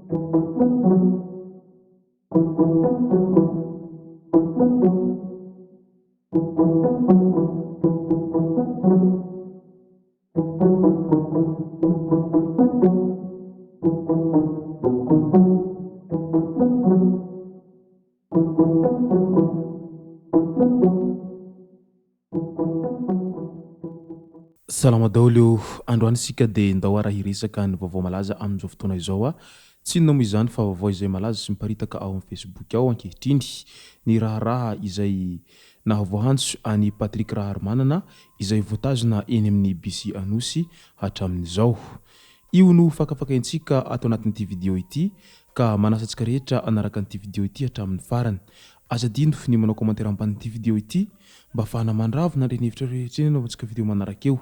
Salama daholo androany isika dia ndao araha hiresaka ny vaovao malaza amin'izao fotoana izao tsy inona moa izany fa vaovao izay malaza sy miparitaka ao amin'ny Facebook ao ankehitriny ny raharaha izay nahavoahantso any Patrick Raharmanana izay voatazona eny amin'ny BC Anosy hatramin'izao. Io no fakafakaintsika ato anatin'ity video ity ka manasantsika rehetra anaraka an'ity video ity hatramin'ny farany. Azadino ny manao commentaire ambanin'ity video ity mba afahana mandravo na renivitra rehetra eny anaovantsika video manaraka eo.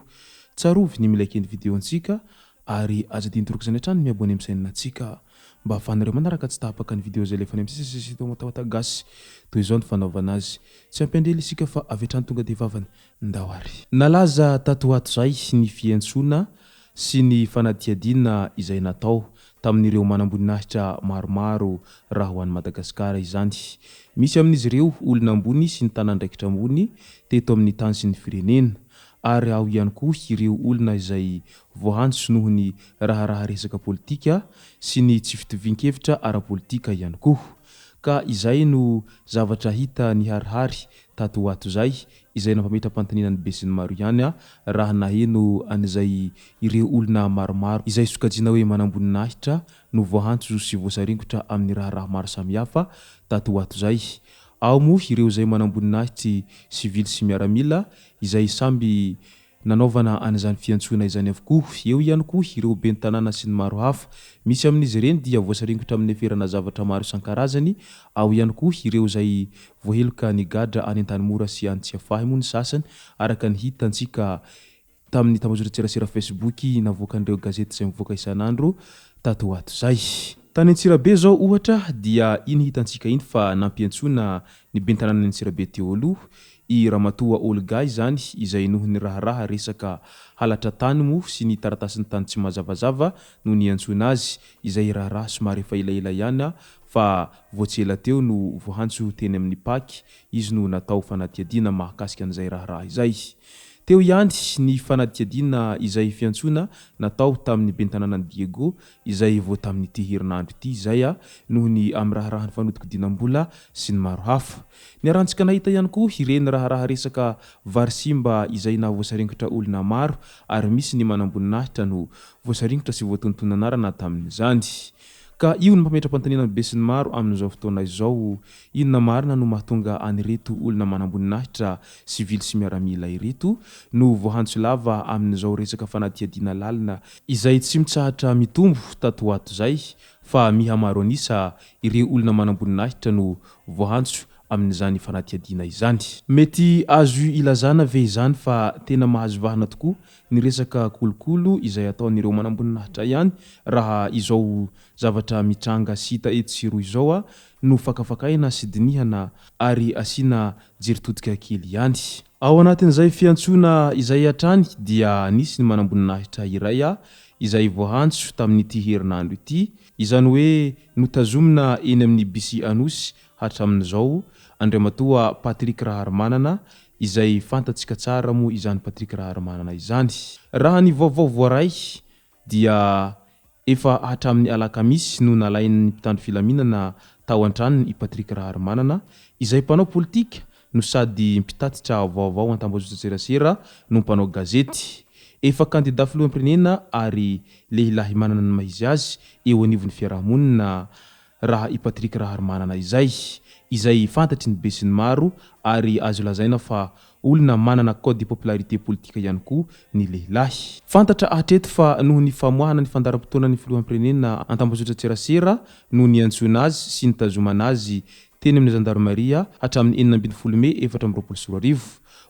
Tsarovy ny milike ny video antsika ary azadino toroka izany hatrany miabone amin'ny chaîne antsika mba afahanareo manaraka tsy tahapaka ny video izay lefa any amin'ny sisy matahotra gasy toy izao ny fanaovana azy. Tsy ampendrely isika fa avy hatrany tonga dia vavany ndao ary. Nalaza tato ato zay ny fiantsona sy ny fanadihadiana izay natao tamin'ireo manamboninahitra maromaro raha ho an'i Madagasikara izany. Misy amin'izy ireo olona ambony sy ny tanàndraikitra ambony teto amin'ny tany sy ny firenena ary ao ihany koa ireo olona izay voahantso noho ny raharaha resaka politika sy ny tsy fitovian-kevitra ara-politika ihany koa. Ka izay no zavatra hita ny harihary tato ato zay izay nampametra-panontaniana ny be sy ny maro ihany raha naheno an'izay ireo olona maromaro izay sokajiana hoe manamboninahitra no voahantso sy voasaringotra amin'ny raharaha maro samihafa tato ato zay. Ao moa ireo izay manamboninahitry sivily sy miaramila izay samby nanaovana an'izany fiantsona izany avokoa. Eo ihany koa ireo ben'ny tanàna sy ny maro hafa. Misy amin'izy ireny dia voasaringotra amin'ny ferana zavatra maro isan-karazany. Ao ihany koa ireo izay voaheloka ny gadra any an-tanimora sy any tsy afahy moa ny sasany araka ny hitantsika tamin'ny tambazotra-tserasera Facebook navoaka an'ireo gazety izay mivoaka isan'andro tato ato zay. Tany Antsirabe zao ohatra dia iny hitantsika iny fa nampiantsona ny ben'ny tanàna ny Antsirabe teo aloha i Ramatoa Olgay zany izay noho ny raharaha resaka halatra tany moa sy ny taratasin'ny tany tsy mazavazava no niantsona azy izay raharaha somary efa elaela ihany fa voatsela teo no voahantso teny amin'ny Paky izy no natao fanadihadiana mahakasika an'izay raharaha izay. Teo ihany ny fanadihadiana izay fiantsona natao tamin'ny ben'ny tanàna ny Diego izay vao tamin'ity herinandro ity izay noho ny amin'ny raharaha ny fanodikodinam-bola sy ny maro hafa. Ny arantsika nahita ihany koa ireny raharaha resaka vary simba izay nahavoasaringotra olona maro ary misy ny manamboninahitra no voasaringotra sy voatontona anarana tamin'izany. Ka io no mametra-panontaniana be sy ny maro amin'izao fotoana izao inona marina no mahatonga anireto olona manamboninahitra sivily sy miaramila ireto no voahantso lava amin'izao resaka fanadihadiana lalina izay tsy mitsahatra mitombo tato ato zay fa mihamaro anisa ireo olona manamboninahitra no voahantso amin'izany fanadihadiana izany. Mety azo ilazana ve izany fa tena mahazo vahana tokoa ny resaka kolokolo izay ataon'ireo manamboninahitra ihany raha izao zavatra mitranga sy hita eto sy roa izao no fakafakaina sy dinihana ary asiana jeritodika kely ihany. Ao anatin'izay fiantsona izay hatrany dia nisy ny manamboninahitra iray izay voahantso tamin'ity herinandro ity izany hoe notazomina eny amin'ny BC Anosy hatramin'izao Andriamatoa Patrick Raharmanana izay fantatsika tsara moa izany Patrick Raharmanana izany. Raha ny vaovao voaray dia efa hatramin'ny alakamisy no nalain'ny mpitandro filaminana tao an-tranony i Patrick Raharmanana izay mpanao politika no sady mpitatitra vaovao an-tambazotra-tserasera no mpanao gazety. Efa kandida filoham-pirenena ary lehilahy manana ny mahizy azy eo anivon'ny fiarahamonina raha i Patrick Raharmanana izay fantatry ny be sy ny maro ary azo lazaina fa olona manana code de popularité politika ihany koa ny lehilahy. Fantatra hatreto fa noho ny famoahana ny fandaram-potoana ny filoham-pirenena an-tambazotra-tserasera no niantsona azy sy nitazomana azy teny amin'ny gendarmeria hatramin'ny 12 Mey 2024.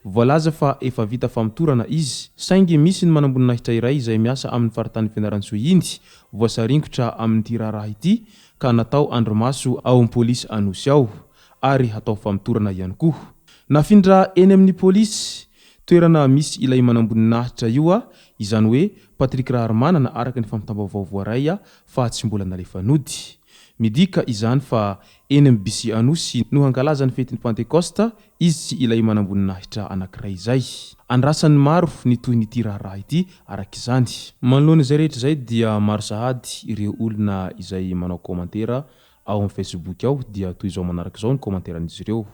Voalaza fa efa vita famitorana izy saingy misy ny manamboninahitra iray izay miasa amin'ny faritany Fianarantsoa iny voasaringotra amin'ity raharaha ity ka natao andromaso ao amin'ny polisy Anosy ao ary hatao famitorana ihany koa. Nafindra eny amin'ny polisy toerana misy ilay manamboninahitra io a izany hoe Patrick Raharmanana araka ny fampitam-baovao ray a fa tsy mbola nalefanody. Midika izany fa eny amin'ny bisi anosy no hankalaza ny fetin'ny Pentecoste izy sy ilay manamboninahitra anankiray izay. Andrasan'ny maro ny toy ny raharaha ity araka izany. Manoloana izay rehetra izay dia maro sahady ireo olona izay manao komantera ao amin'ny Facebook ao dia toy izao manaraka izao ny komanteran'izy ireo.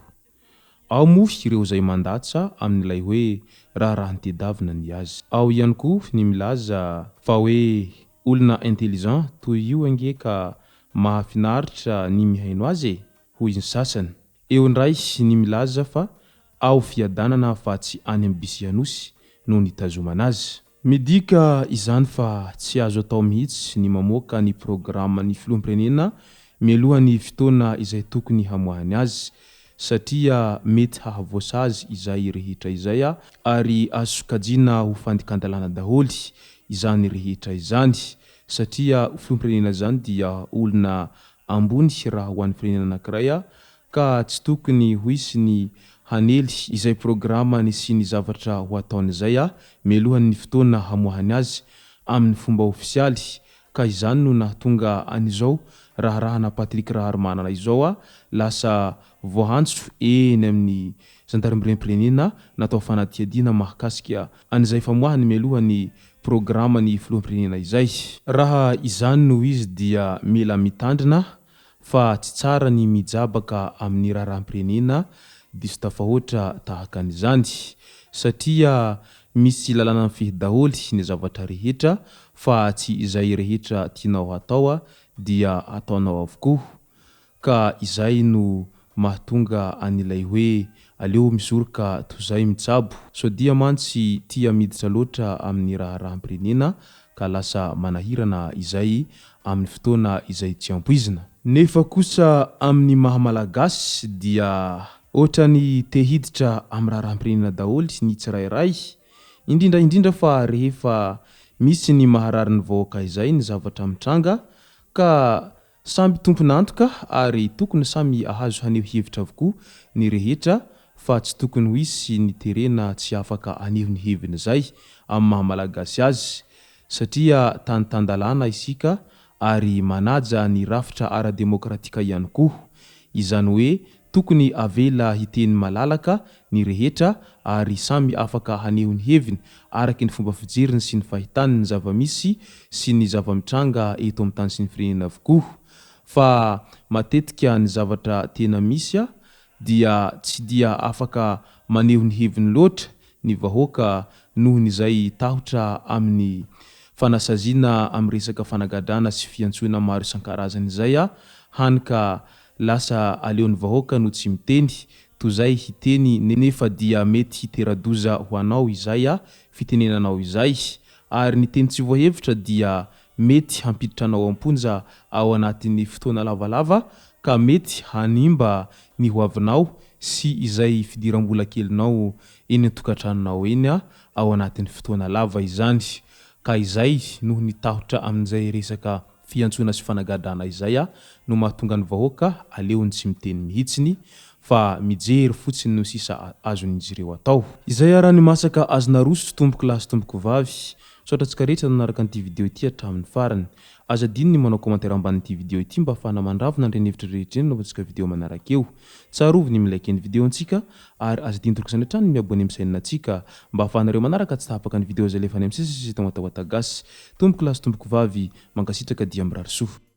Ao moa ireo izay mandatsa amin'ilay hoe raharaha nitedavina ny azy. Ao ihany koa ny milaza fa hoe olona intelligent toy io ange ka mahafinaritra ny mihaino azy hoy ny sasany. Eo ndray ny milaza fa ao fiadanana fa tsy any amin'ny bisi anosy no nitazomana azy. Midika izany fa tsy azo atao mihitsy ny mamoaka ny programa ny filoham-pirenena mialohan'ny fotoana izay tokony hamoahany azy satria mety hahavoasazy izay rehetra izay ary azo sokajiana ho fandikandalana daholy izany rehetra izany satria filoham-pirenena zany dia olona ambony raha ho an'ny firenena anankiray ka tsy tokony ho hisy ny hanely izay programany sy ny zavatra ho ataon'izay mialohan'ny fotoana hamoahany azy amin'ny fomba ofisialy ka izany no nahatonga an'izao raharahana Patrick Raharmanana izao lasa voaantso eny amin'ny gendarmerie-pirenena natao fanadihadiana mahakasika an'izay famoahany mialohan'ny programany filoham-pirenena izay. Raha izany no izy dia mila mitandrina fa tsy tsara ny mijabaka amin'ny raharaham-pirenena diso tafahoatra tahaka an'izany satria misy lalàna mifehy daholy ny zavatra rehetra fa tsy izay rehetra tianao atao dia ataonao avokoa ka izay no mahatonga an'ilay hoe aleo misoroka tozay mitsabo so dia mantsy tia miditra loatra amin'ny raharaham-pirenena ka lasa manahirana izay amin'ny fotoana izay tsy ampoizina. Nefa kosa amin'ny mahamalagasy dia ohatrany te hiditra amin'ny raharaham-pirenena daholy ny tsirairay indrindra fa rehefa misy ny maharary ny vahoaka izay ny zavatra mitranga ka samby tompon'antoka ary tokony samy ahazo haneho hevitra avokoa ny rehetra fa tsy tokony ho hisy ny terena tsy afaka haneho ny heviny izay amin'ny mahamalagasy azy satria tany-tandalàna isika ary manaja ny rafitra ara-demokratika ihany koa izany hoe tokony avela hiteny malalaka ny rehetra ary samy afaka haneho ny heviny araka ny fomba fijeriny sy ny fahitany ny zava-misy sy ny zava-mitranga eto amin'ny tany sy ny firenena avokoa fa matetika ny zavatra tena misy dia tsy dia afaka maneho ny heviny loatra ny vahoaka noho n'izay tahotra amin'ny fanasaziana amin'ny resaka fanagadrana sy fiantsoana maro isan-karazany izay hany ka lasa aleon'ny vahoaka no tsy miteny toy izay hiteny nefa dia mety hiteradoza ho anao izay fitenenanao izay ary ny teny tsy voahevitra dia mety hampiditra anao amponja ao anatin'ny fotoana lavalava ka mety hanimba ny hoavinao sy izay fidiram-bola kelinao eny an-tokantranonao eny ao anatin'ny fotoana lava izany ka izay noho ny tahotra amin'izay resaka fiantsoana sy fanagadrana izay no mahatonga ny vahoaka aleony tsy miteny mihitsiny fa mijery fotsiny no sisa azon'izy ireo atao. Izay raha ny masaka azona roso tomboko lahy sy tomboko vavy sotratsika rehetra nanaraka an'ity video ity hatramin'ny farany. Aza diny ny manao komantaira ambanin'ity video ity mba ahafahana mandravona ny renihevitra rehetra eny naovantsika video manaraka eo. Tsarovy ny milike ny video antsika ary aza diny torokisany hatrany ny miabone amin'ny chaîne antsika mba ahafahanareo manaraka tsy tahapaka ny video izay lefany amin'ny sisy tao matahotagasy. Tomboko lahy sy tomboko vavy mankasitraka dia mirary soa.